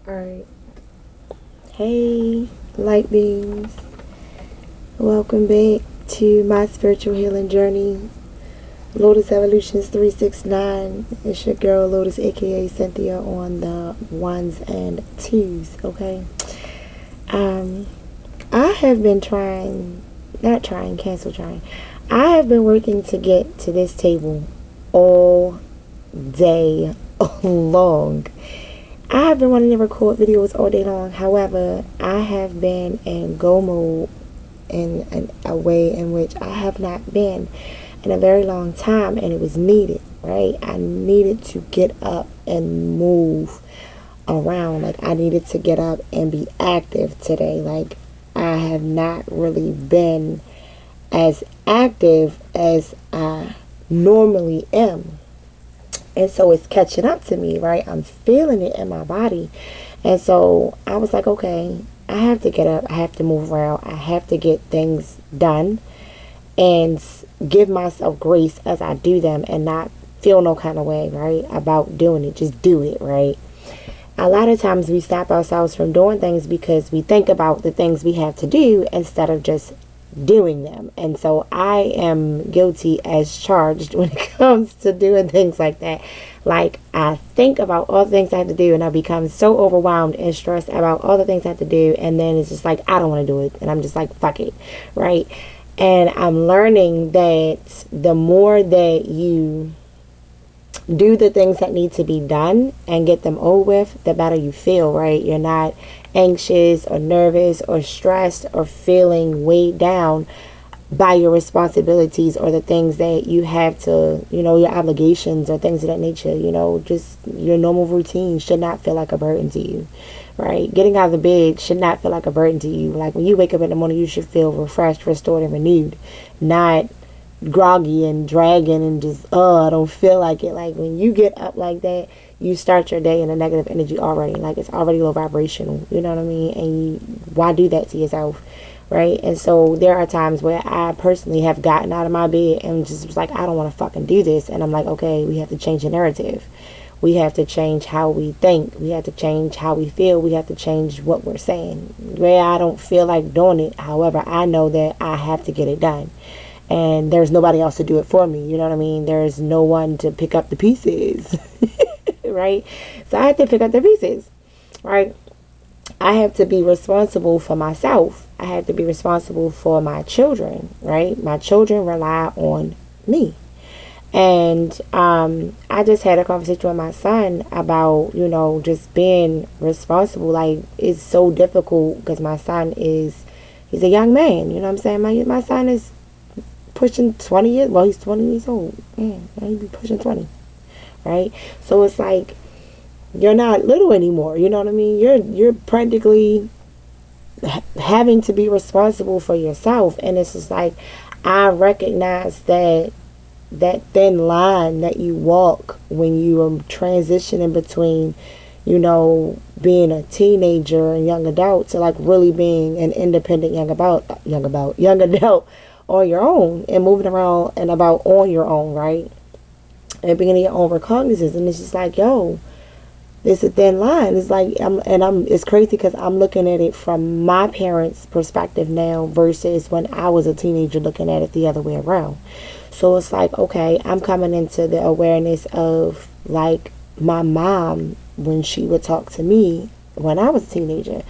Alright. Hey, light beings. Welcome back to my spiritual healing journey. Lotus Evolutions 369. It's your girl Lotus, aka Cynthia, on the ones and twos, okay? Um, I have been cancel trying. I have been working to get to this table all day long. I have been wanting to record videos all day long. However, I have been in go mode in a way in which I have not been in a very long time, and it was needed, right? I needed to get up and move around. Like, I needed to get up and be active today. Like, I have not really been as active as I normally am. And so it's catching up to me, right? I'm feeling it in my body. And so I was like, okay, I have to get up. I have to move around. I have to get things done and give myself grace as I do them and not feel no kind of way, right? About doing it. Just do it, right? A lot of times we stop ourselves from doing things because we think about the things we have to do instead of just doing them. And so I am guilty as charged when it comes to doing things like that. Like, I think about all the things I have to do and I become so overwhelmed and stressed about all the things I have to do, and then it's just like I don't want to do it, and I'm just like, fuck it, right? And I'm learning that the more that you do the things that need to be done and get them over with, the better you feel, right? You're not anxious or nervous or stressed or feeling weighed down by your responsibilities or the things that you have to, your obligations or things of that nature. Just your normal routine should not feel like a burden to you, right? Getting out of the bed should not feel like a burden to you. Like, when you wake up in the morning, you should feel refreshed, restored, and renewed, not groggy and dragging and just, I don't feel like it. Like, when you get up like that, you start your day in a negative energy already. Like, it's already low vibrational, you know what I mean? And why do that to yourself, right? And so there are times where I personally have gotten out of my bed and just was like, I don't want to fucking do this. And I'm like, okay, we have to change the narrative. We have to change how we think. We have to change how we feel. We have to change what we're saying. Where I don't feel like doing it, however, I know that I have to get it done. And there's nobody else to do it for me. You know what I mean? There's no one to pick up the pieces. Right? So I have to pick up the pieces. Right? I have to be responsible for myself. I have to be responsible for my children. Right? My children rely on me. And I just had a conversation with my son about, just being responsible. Like, it's so difficult because my son he's a young man. You know what I'm saying? My son is pushing 20 years. Well, he's 20 years old. Man, he'd be pushing 20. Right? So it's like, you're not little anymore. You know what I mean? You're practically having to be responsible for yourself. And it's just like, I recognize that thin line that you walk when you are transitioning between, being a teenager and young adult to, like, really being an independent young adult on your own and moving around and about on your own, right? And being your own recognizance. And it's just like, yo, it's a thin line. It's like, it's crazy because I'm looking at it from my parents' perspective now versus when I was a teenager looking at it the other way around. So it's like, okay, I'm coming into the awareness of, like, my mom when she would talk to me when I was a teenager.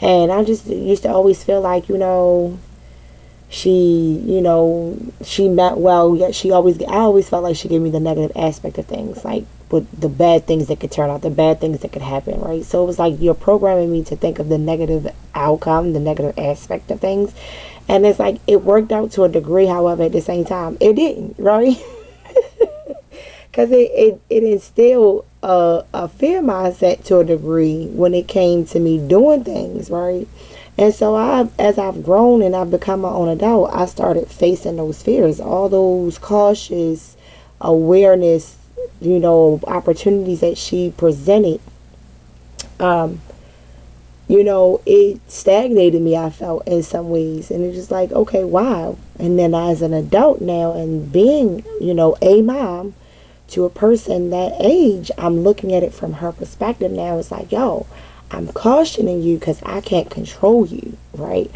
And I just used to always feel like, she meant well, yet I always felt like she gave me the negative aspect of things, like with the bad things that could turn out, the bad things that could happen, right? So it was like, you're programming me to think of the negative outcome, the negative aspect of things. And it's like, it worked out to a degree, however, at the same time, it didn't, right? Because it instilled a fear mindset to a degree when it came to me doing things, right? And so as I've grown and I've become my own adult, I started facing those fears, all those cautious awareness, opportunities that she presented. It stagnated me, I felt, in some ways. And it's just like, okay, wow. And then as an adult now and being, a mom to a person that age, I'm looking at it from her perspective now. It's like, yo, I'm cautioning you because I can't control you, right?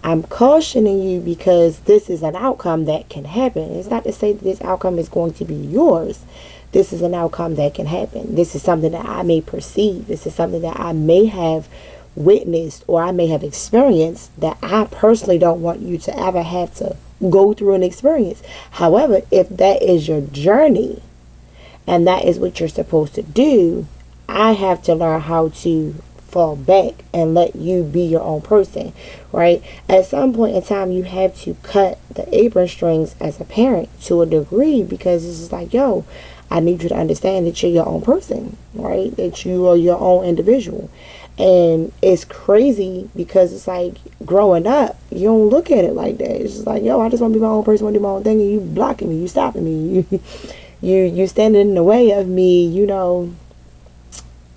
I'm cautioning you because this is an outcome that can happen. It's not to say that this outcome is going to be yours. This is an outcome that can happen. This is something that I may perceive. This is something that I may have witnessed or I may have experienced that I personally don't want you to ever have to go through an experience. However, if that is your journey and that is what you're supposed to do, I have to learn how to fall back and let you be your own person, right? At some point in time, you have to cut the apron strings as a parent to a degree, because it's just like, yo, I need you to understand that you're your own person, right? That you are your own individual. And it's crazy because it's like growing up, you don't look at it like that. It's just like, yo, I just want to be my own person, want to do my own thing, and you blocking me, you stopping me, you standing in the way of me,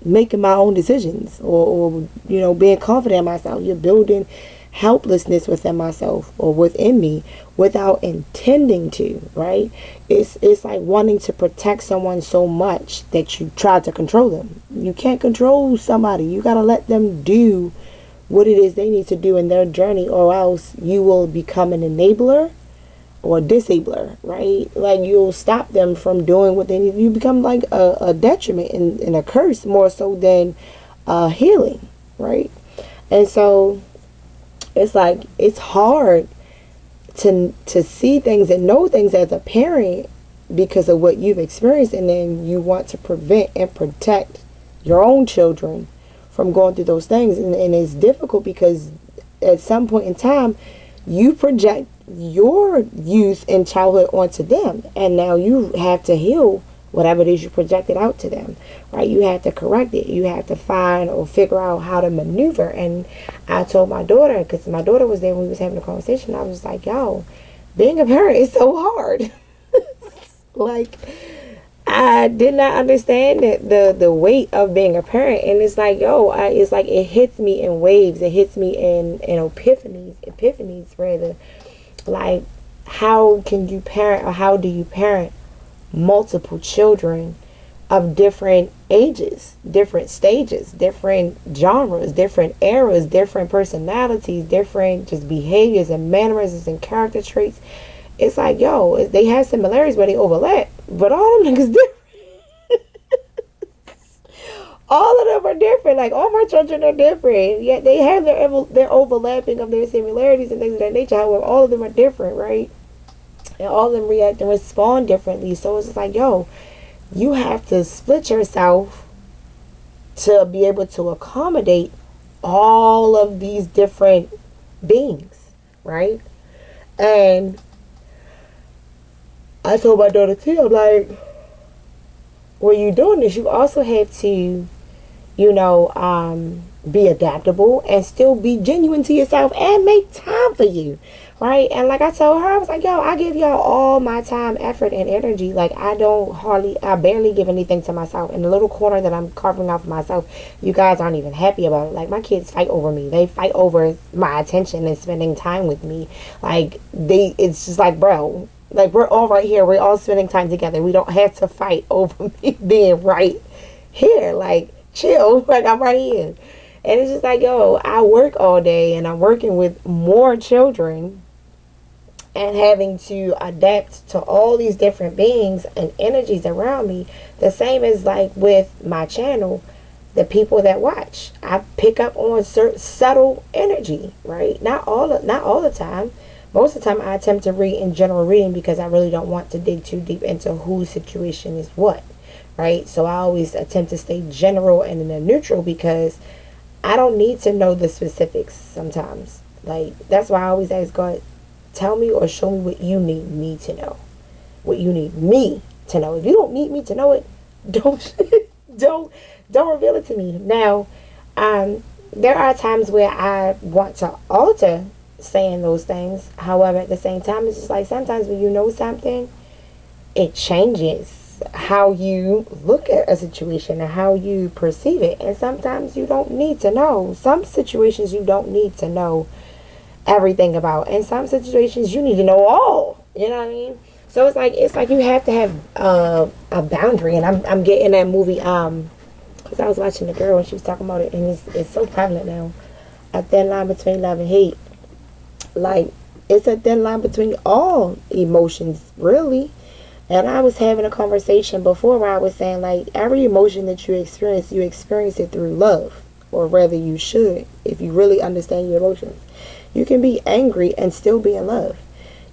making my own decisions, or being confident in myself. You're building helplessness within myself or within me without intending to, right? It's like wanting to protect someone so much that you try to control them. You can't control somebody. You got to let them do what it is they need to do in their journey, or else you will become an enabler or a disabler, right? Like, you'll stop them from doing what they need. You become like a detriment and a curse more so than healing, right? And so it's like, it's hard to see things and know things as a parent because of what you've experienced, and then you want to prevent and protect your own children from going through those things. And it's difficult because at some point in time, you project your youth and childhood onto them, and now you have to heal whatever it is you projected out to them, right? You have to correct it. You have to find or figure out how to maneuver. And I told my daughter, because my daughter was there when we was having a conversation, I was like, yo, being a parent is so hard. Like, I did not understand the weight of being a parent. And it's like, yo, it's like it hits me in waves. It hits me in epiphanies rather. Like, how can you parent, or how do you parent multiple children of different ages, different stages, different genres, different eras, different personalities, different just behaviors and mannerisms and character traits? It's like, yo, they have similarities but they overlap, but all of them niggas different. All of them are different. Like, all my children are different, yet they have their overlapping of their similarities and things of that nature. However, all of them are different, right? And all of them react and respond differently. So it's just like, yo, you have to split yourself to be able to accommodate all of these different beings, right? And I told my daughter too, I'm like, when you're doing this, you also have to, be adaptable and still be genuine to yourself and make time for you, right? And like I told her, I was like, yo, I give y'all all my time, effort, and energy. Like, I barely give anything to myself. In the little corner that I'm carving out for myself, you guys aren't even happy about it. Like, my kids fight over me. They fight over my attention and spending time with me. Like, it's just like, bro, like, we're all right here. We're all spending time together. We don't have to fight over me being right here. Like, chill. Like, I'm right here. And it's just like, yo, I work all day and I'm working with more children and having to adapt to all these different beings and energies around me. The same as like with my channel, the people that watch, I pick up on certain subtle energy, right? Not all the time. Most of the time I attempt to read in general reading because I really don't want to dig too deep into whose situation is what, right? So I always attempt to stay general and in a neutral because I don't need to know the specifics sometimes. Like, that's why I always ask God, tell me or show me what you need me to know. What you need me to know. If you don't need me to know it, don't reveal it to me. Now, there are times where I want to alter saying those things. However, at the same time, it's just like sometimes when you know something, it changes how you look at a situation and how you perceive it. And sometimes you don't need to know. Some situations you don't need to know everything about. And some situations you need to know all. You know what I mean? So it's like you have to have a boundary. And I'm getting that movie Because I was watching the girl and she was talking about it, and it's so prevalent now. A thin line between love and hate. Like, it's a thin line between all emotions, really. And I was having a conversation before where I was saying, like, every emotion that you experience it through love. Or rather, you should, if you really understand your emotions. You can be angry and still be in love.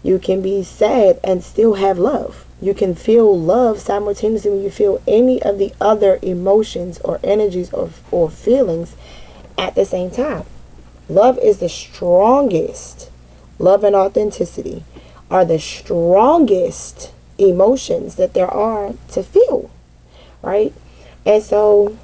You can be sad and still have love. You can feel love simultaneously when you feel any of the other emotions or energies or feelings at the same time. Love is the strongest. Love and authenticity are the strongest emotions that there are to feel, right? And so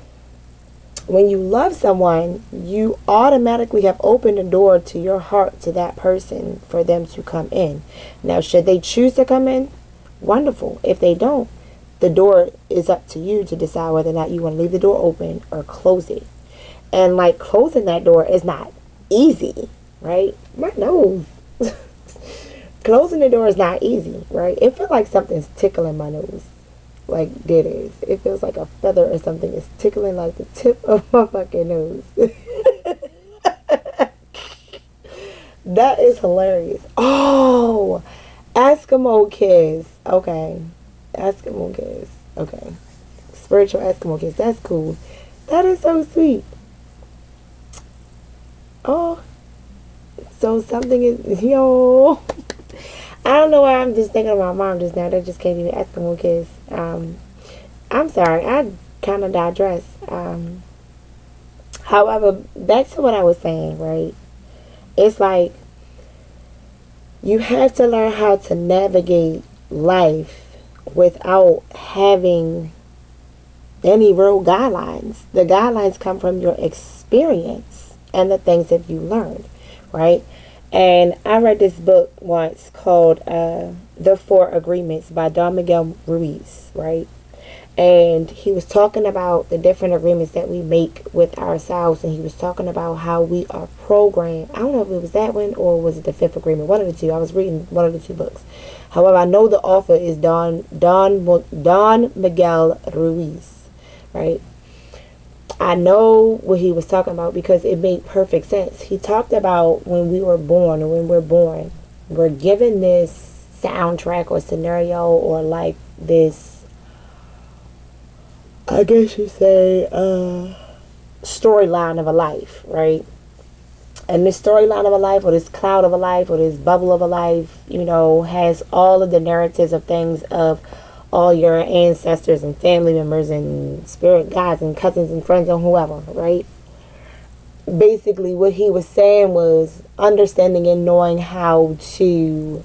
when you love someone, you automatically have opened the door to your heart to that person for them to come in. Now, should they choose to come in, wonderful. If they don't, the door is up to you to decide whether or not you want to leave the door open or close it. And like, closing that door is not easy, right? My nose. Closing the door is not easy, right? It feels like something's tickling my nose. Like, it is. It feels like a feather or something is tickling like the tip of my fucking nose. That is hilarious. Oh, Eskimo kiss. Okay. Eskimo kiss. Okay. Spiritual Eskimo kiss. That's cool. That is so sweet. Oh, so something is, yo. I don't know why I'm just thinking of my mom just now. That just came to me, Eskimo kiss. I'm sorry. I kind of digress. However, back to what I was saying, right? It's like you have to learn how to navigate life without having any real guidelines. The guidelines come from your experience and the things that you learned, right? And I read this book once called The Four Agreements by Don Miguel Ruiz, right? And he was talking about the different agreements that we make with ourselves. And he was talking about how we are programmed. I don't know if it was that one or was it the fifth agreement. One of the two. I was reading one of the two books. However, I know the author is Don Miguel Ruiz, right? I know what he was talking about because it made perfect sense. He talked about when we were born, or when we're born, we're given this soundtrack or scenario or like this, I guess you say, storyline of a life, right? And this storyline of a life, or this cloud of a life, or this bubble of a life, you know, has all of the narratives of things of all your ancestors and family members and spirit guides and cousins and friends and whoever, right? Basically, what he was saying was understanding and knowing how to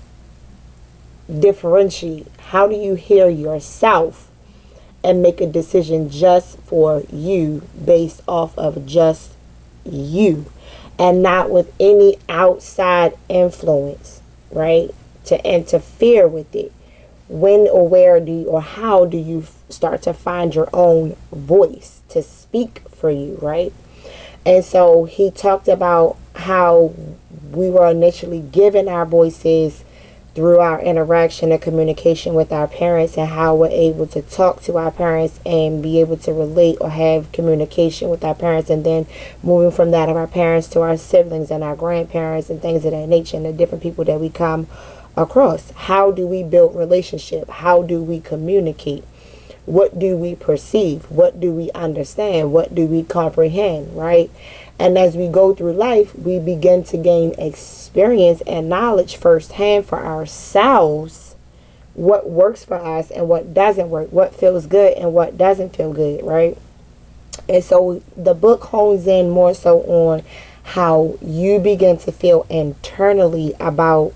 differentiate. How do you hear yourself and make a decision just for you based off of just you and not with any outside influence, right? To interfere with it. When or where do you, or how do you start to find your own voice to speak for you, right? And so he talked about how we were initially given our voices through our interaction and communication with our parents, and how we're able to talk to our parents and be able to relate or have communication with our parents, and then moving from that of our parents to our siblings and our grandparents and things of that nature, and the different people that we come across. How do we build relationship? How do we communicate? What do we perceive? What do we understand? What do we comprehend, right? And as we go through life, we begin to gain experience and knowledge firsthand for ourselves, what works for us and what doesn't work, what feels good and what doesn't feel good, right? And so the book hones in more so on how you begin to feel internally about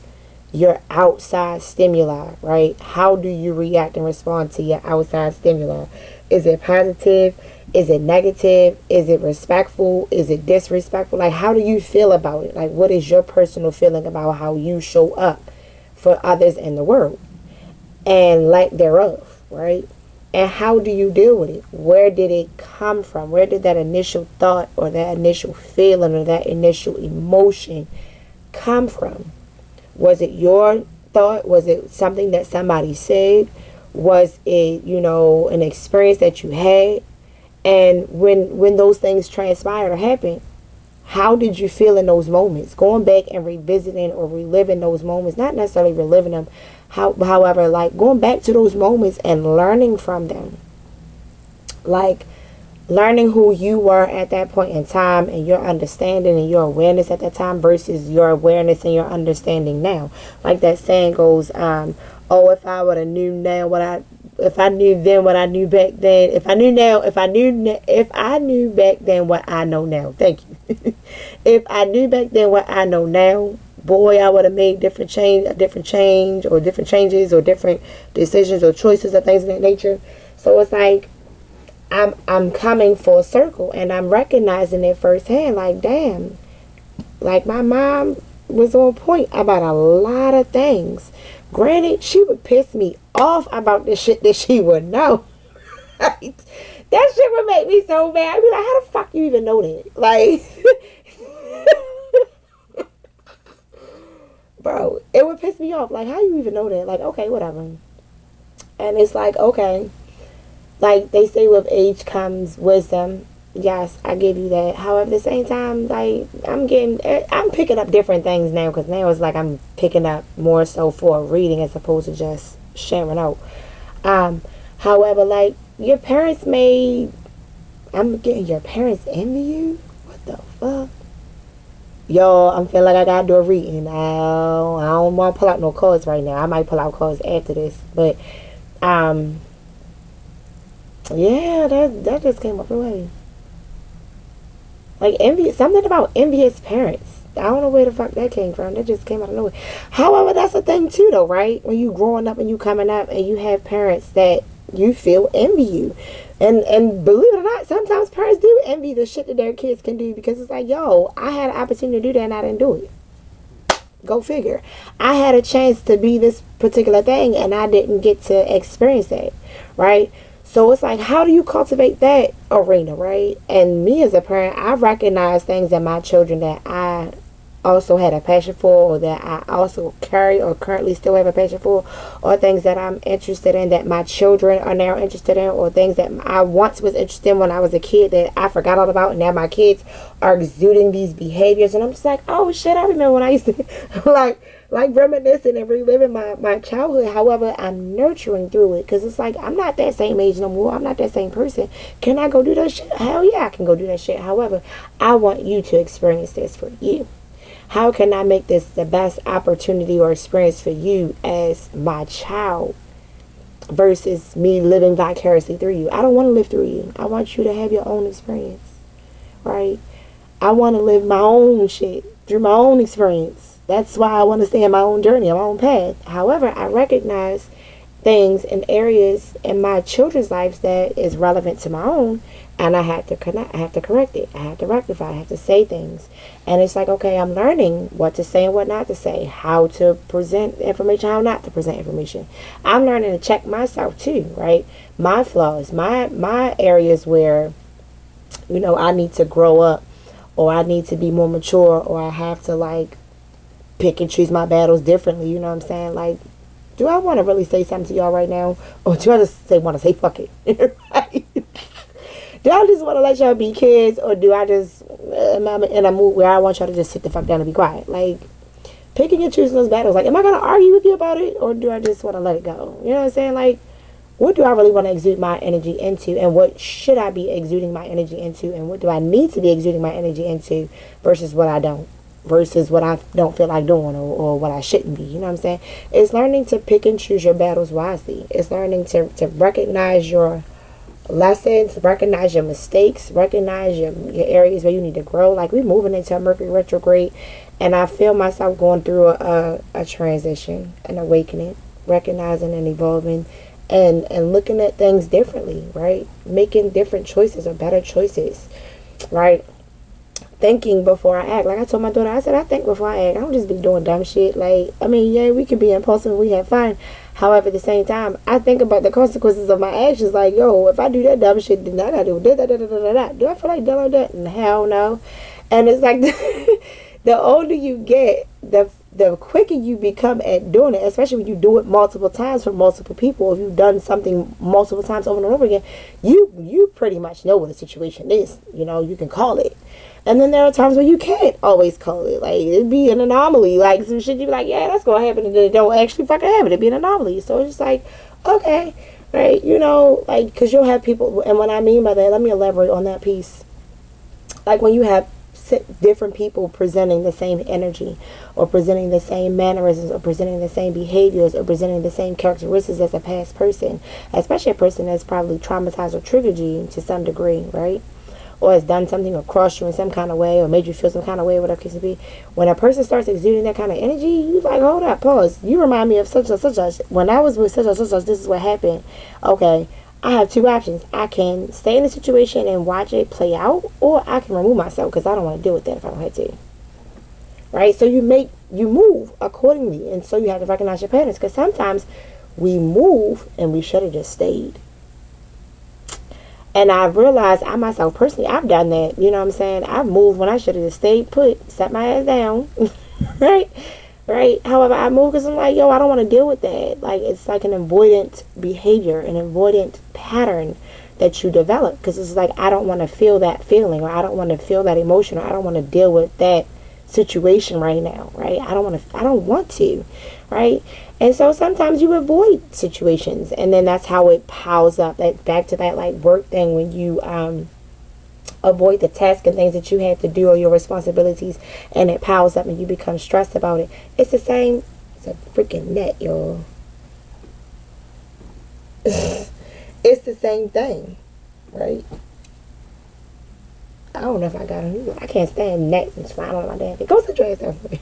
your outside stimuli, right? How do you react and respond to your outside stimuli? Is it positive? Is it negative? Is it respectful? Is it disrespectful? Like, how do you feel about it? Like, what is your personal feeling about how you show up for others in the world and lack thereof, right? And how do you deal with it? Where did it come from? Where did that initial thought or that initial feeling or that initial emotion come from? Was it your thought? Was it something that somebody said? Was it, an experience that you had? And when those things transpired or happened, how did you feel in those moments? Going back and revisiting or reliving those moments, not necessarily reliving them, however, like going back to those moments and learning from them. Like learning who you were at that point in time and your understanding and your awareness at that time versus your awareness and your understanding now. Like that saying goes, oh, if I would have knew now if I knew then what I knew back then, if I knew back then what I know now. Thank you. If I knew back then what I know now, boy, I would have made different changes or different decisions or choices or things of that nature. So it's like I'm coming full circle and I'm recognizing it firsthand. Like, damn, like my mom was on point about a lot of things. Granted, she would piss me off about the shit that she would know. Right? That shit would make me so mad. I'd be like, how the fuck you even know that? Like, bro, it would piss me off. Like, how you even know that? Like, okay, whatever. And it's like, okay. Like, they say with age comes wisdom. Yes, I give you that. However, at the same time, like, I'm picking up different things now. Because now it's like I'm picking up more so for reading as opposed to just sharing out. However, like, your parents I'm getting your parents envy you? What the fuck? Yo, I'm feeling like I gotta do a reading. I don't want to pull out no cards right now. I might pull out cards after this. But, yeah, that just came up the way. Like, something about envious parents. I don't know where the fuck that came from. That just came out of nowhere. However, that's a thing too, though, right? When you growing up and you coming up and you have parents that you feel envy you. And believe it or not, sometimes parents do envy the shit that their kids can do because it's like, yo, I had an opportunity to do that and I didn't do it. Go figure. I had a chance to be this particular thing and I didn't get to experience that, right? So it's like, how do you cultivate that arena, right? And me as a parent, I recognize things in my children that I also had a passion for, or that I also carry or currently still have a passion for, or things that I'm interested in that my children are now interested in, or things that I once was interested in when I was a kid that I forgot all about, and now my kids are exuding these behaviors. And I'm just like, oh shit, I remember when I used to like reminiscing and reliving my childhood. However, I'm nurturing through it because it's like I'm not that same age no more. I'm not that same person. Can I go do that shit? Hell yeah, I can go do that shit. However, I want you to experience this for you. How can I make this the best opportunity or experience for you as my child versus me living vicariously through you? I don't want to live through you. I want you to have your own experience, right? I want to live my own shit through my own experience. That's why I want to stay in my own journey, my own path. However, I recognize things and areas in my children's lives that is relevant to my own, and I have to correct it. I have to rectify. I have to say things. And it's like, okay, I'm learning what to say and what not to say, how to present information, how not to present information. I'm learning to check myself too, right? My flaws, my areas where, I need to grow up, or I need to be more mature, or I have to like pick and choose my battles differently. You know what I'm saying? Like, do I want to really say something to y'all right now? Or do I just want to say fuck it? Right? Do I just want to let y'all be kids? Or do I just, am I in a mood where I want y'all to just sit the fuck down and be quiet? Like, picking and choosing those battles. Like, am I going to argue with you about it? Or do I just want to let it go? You know what I'm saying? Like, what do I really want to exude my energy into? And what should I be exuding my energy into? And what do I need to be exuding my energy into versus what I don't? Versus what I don't feel like doing, or what I shouldn't be. You know what I'm saying? It's learning to pick and choose your battles wisely. It's learning to recognize your lessons, recognize your mistakes, recognize your areas where you need to grow. Like, we're moving into a Mercury retrograde, and I feel myself going through a transition, an awakening, recognizing and evolving, and looking at things differently, right? Making different choices or better choices, right? Thinking before I act. Like I told my daughter, I said, I think before I act. I don't just be doing dumb shit. Like, I mean, yeah, we can be impulsive and we have fun. However, at the same time, I think about the consequences of my actions. Like, yo, if I do that dumb shit, then I gotta do that. Do I feel like doing that? And hell no. And it's like, the older you get, the quicker you become at doing it, especially when you do it multiple times for multiple people, if you've done something multiple times over and over again, you pretty much know what the situation is. You know, you can call it. And then there are times where you can't always call it. Like, it'd be an anomaly. Like, some shit you'd be like, yeah, that's going to happen. And then it don't actually fucking happen. It'd be an anomaly. So it's just like, okay, right? You know, like, because you'll have people. And what I mean by that, let me elaborate on that piece. Like, when you have different people presenting the same energy, or presenting the same mannerisms, or presenting the same behaviors, or presenting the same characteristics as a past person, especially a person that's probably traumatized or triggered you to some degree, right? Or has done something or crossed you in some kind of way or made you feel some kind of way, whatever it could be. When a person starts exuding that kind of energy, you like, hold up, pause. You remind me of such and such. When I was with such and such, this is what happened. Okay, I have two options. I can stay in the situation and watch it play out, or I can remove myself because I don't want to deal with that if I don't have to. Right? So you move accordingly. And so you have to recognize your patterns, because sometimes we move and we should have just stayed. And I've realized, I myself personally, I've done that. You know what I'm saying? I've moved when I should have just stayed put, sat my ass down. Right? Right? However, I move because I'm like, yo, I don't want to deal with that. Like, it's like an avoidant behavior, an avoidant pattern that you develop. Because it's like, I don't want to feel that feeling, or I don't want to feel that emotion, or I don't want to deal with that situation right now. Right? I don't want to. Right? And so sometimes you avoid situations, and then that's how it piles up. That back to that like work thing, when you avoid the tasks and things that you had to do, or your responsibilities, and it piles up and you become stressed about it. It's the same. It's a freaking net, y'all. It's the same thing, right? I don't know if I got it. I can't stand nets and flying on my damn thing. Go sit your ass down for me.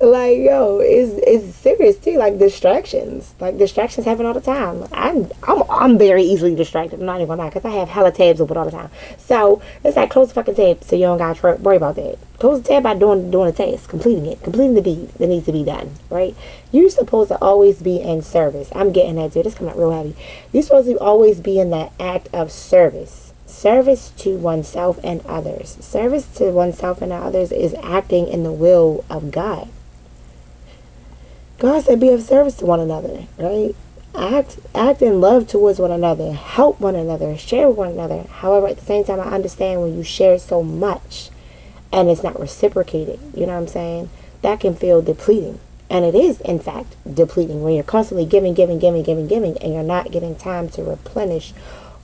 Like, yo, it's serious too. Like, distractions happen all the time. I'm very easily distracted. I'm not even gonna lie, because I have hella tabs open all the time. So it's like, close the fucking tab so you don't gotta worry about that. Close the tab by doing a task, completing the deed that needs to be done. Right? You're supposed to always be in service. I'm getting that too. This coming out real heavy. You're supposed to always be in that act of service. Service to oneself and others. Service to oneself and others is acting in the will of God. God said, be of service to one another, right? Act in love towards one another. Help one another. Share with one another. However, at the same time, I understand when you share so much and it's not reciprocated, you know what I'm saying? That can feel depleting. And it is, in fact, depleting when you're constantly giving, and you're not getting time to replenish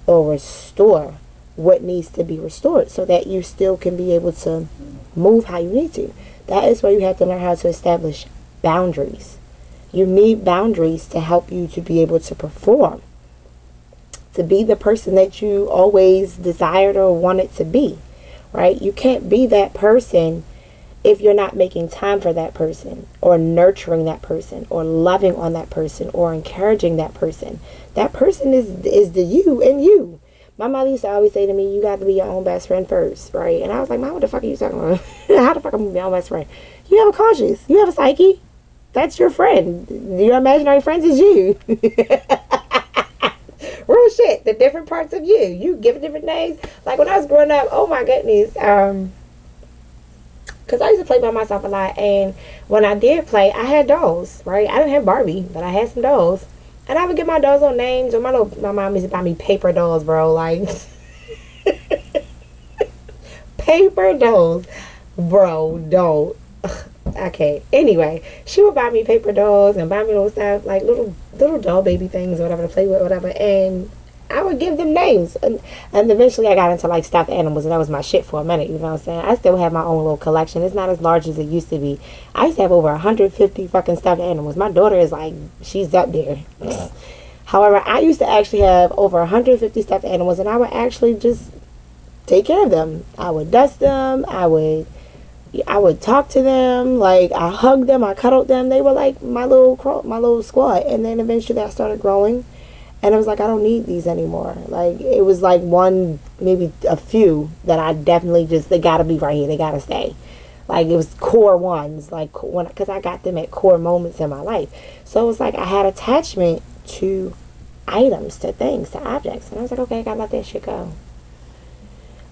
or restore what needs to be restored, so that you still can be able to move how you need to. That is where you have to learn how to establish boundaries. You need boundaries to help you to be able to perform, to be the person that you always desired or wanted to be, right? You can't be that person if you're not making time for that person, or nurturing that person, or loving on that person, or encouraging that person. That person is the you and you. My mother used to always say to me, you got to be your own best friend first, right? And I was like, Mom, what the fuck are you talking about? How the fuck am I my own best friend? You have a conscience. You have a psyche. That's your friend. Your imaginary friends is you. Real shit. The different parts of you. You give it different names. Like, when I was growing up, oh my goodness. Because I used to play by myself a lot. And when I did play, I had dolls, right? I didn't have Barbie, but I had some dolls. And I would give my dolls on names, or my mom used to buy me paper dolls, bro. Like, paper dolls. Bro, don't. Okay. Anyway, she would buy me paper dolls and buy me little stuff, like little doll baby things or whatever to play with, whatever. And I would give them names. And eventually I got into like stuffed animals, and that was my shit for a minute, you know what I'm saying? I still have my own little collection. It's not as large as it used to be. I used to have over 150 fucking stuffed animals. My daughter is like, she's up there. However, I used to actually have over 150 stuffed animals, and I would actually just take care of them. I would dust them. I would talk to them. Like, I hugged them. I cuddled them. They were like my little squad. And then eventually I started growing. And it was like, I don't need these anymore. Like, it was like one, maybe a few that I definitely just, they gotta be right here. They gotta stay. Like, it was core ones. Like, because I got them at core moments in my life. So it was like I had attachment to items, to things, to objects. And I was like, okay, I gotta let that shit go.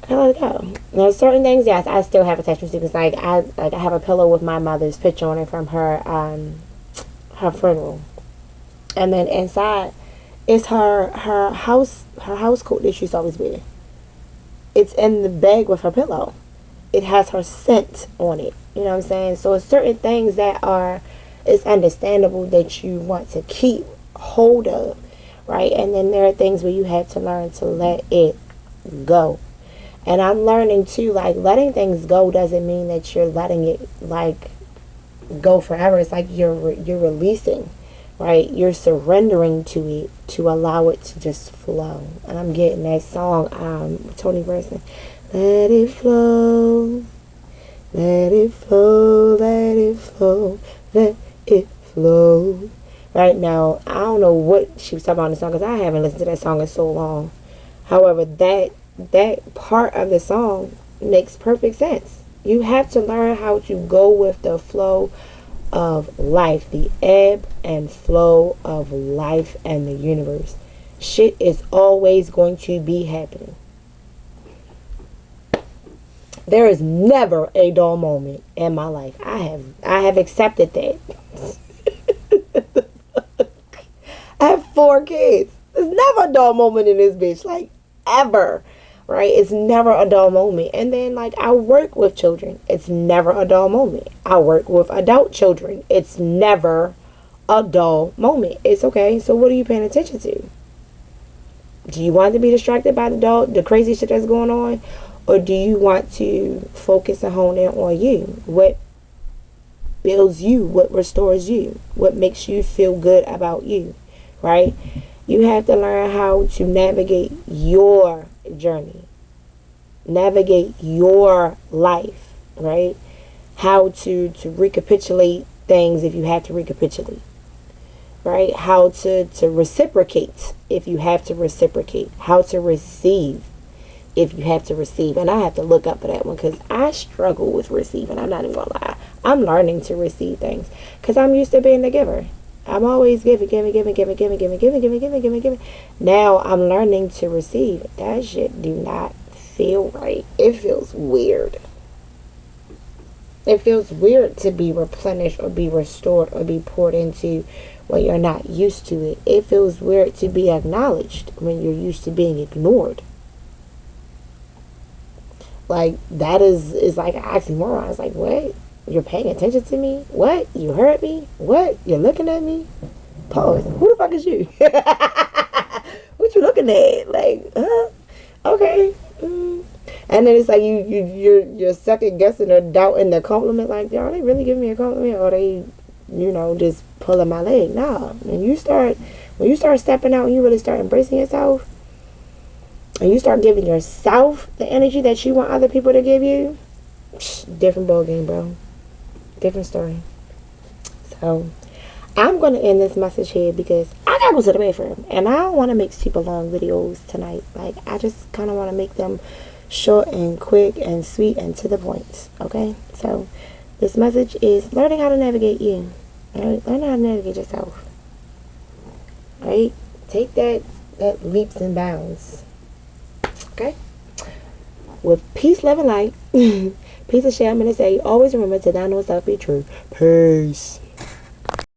I let it go. There's certain things, yes, I still have attachments to, because I have a pillow with my mother's picture on it from her funeral, and then inside is her house coat that she's always wear. It's in the bag with her pillow. It has her scent on it. You know what I'm saying? So it's certain things that are, it's understandable that you want to keep hold of, right? And then there are things where you have to learn to let it go. And I'm learning too, like, letting things go doesn't mean that you're letting it, like, go forever. It's like you're releasing, right? You're surrendering to it to allow it to just flow. And I'm getting that song, Tony Braxton, let it flow, let it flow, let it flow, let it flow. Right now, I don't know what she was talking about in the song, because I haven't listened to that song in so long. However, that part of the song makes perfect sense. You have to learn how to go with the flow of life, the ebb and flow of life and the universe. Shit is always going to be happening. There is never a dull moment in my life. I have accepted that. I have 4 kids. There's never a dull moment in this bitch, like, ever. Right? It's never a dull moment. And then, like, I work with children. It's never a dull moment. I work with adult children. It's never a dull moment. It's okay. So what are you paying attention to? Do you want to be distracted by the crazy shit that's going on? Or do you want to focus and hone in on you? What builds you? What restores you? What makes you feel good about you? Right? You have to learn how to navigate your journey. Navigate your life, right? How to recapitulate things if you have to recapitulate. Right? How to reciprocate if you have to reciprocate. How to receive if you have to receive. And I have to look up for that one, because I struggle with receiving. I'm not even gonna lie. I'm learning to receive things because I'm used to being the giver. I'm always giving. Now I'm learning to receive. That shit do not feel right. It feels weird. It feels weird to be replenished or be restored or be poured into when you're not used to it. It feels weird to be acknowledged when you're used to being ignored. Like, that is like an oxymoron. It's like, what? You're paying attention to me? What? You heard me? What? You're looking at me? Pause. Who the fuck is you? What you looking at? Like, okay. And then it's like you're second guessing or doubting the compliment. Like, are they really giving me a compliment, or are they, just pulling my leg? Nah. When you start stepping out and you really start embracing yourself, and you start giving yourself the energy that you want other people to give you, different ball game, bro. Different story. So I'm going to end this message here because I gotta go to the bathroom, and I don't want to make super long videos tonight. Like, I just kind of want to make them short and quick and sweet and to the point. Okay, so this message is learning how to navigate you. Right? Learn how to navigate yourself. Right? Take that leaps and bounds. Okay? With peace, love, and light. Peace and share. I'm going to say, always remember to not know self be true. Peace.